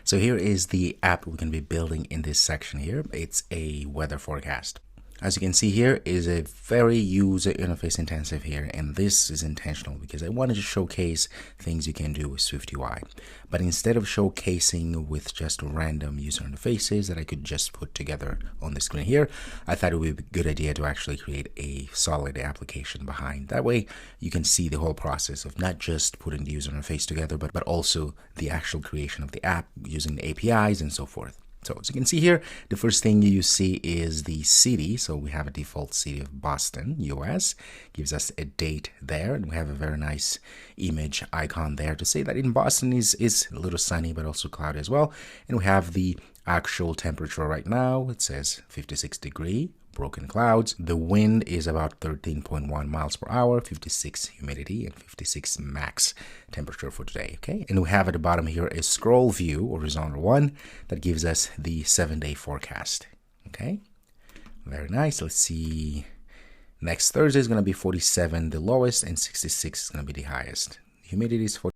So here is the app we're going to be building in this section here. It's a weather forecast. As you can see here is a very user interface intensive here, and this is intentional because I wanted to showcase things you can do with SwiftUI. But instead of showcasing with just random user interfaces that I could just put together on the screen here, I thought it would be a good idea to actually create a solid application behind. That way you can see the whole process of not just putting the user interface together, but also the actual creation of the app using the APIs and so forth. So as you can see here, the first thing you see is the city. So we have a default city of Boston, US, gives us a date there. And we have a very nice image icon there to say that in Boston is a little sunny, but also cloudy as well. And we have the actual temperature right now. It says 56 degrees. Broken clouds. The wind is about 13.1 miles per hour, 56 humidity, and 56 max temperature for today. Okay, and we have at the bottom here a scroll view, horizontal one, that gives us the 7-day forecast. Okay, very nice. Let's see. Next Thursday is going to be 47 the lowest, and 66 is going to be the highest. Humidity is 40.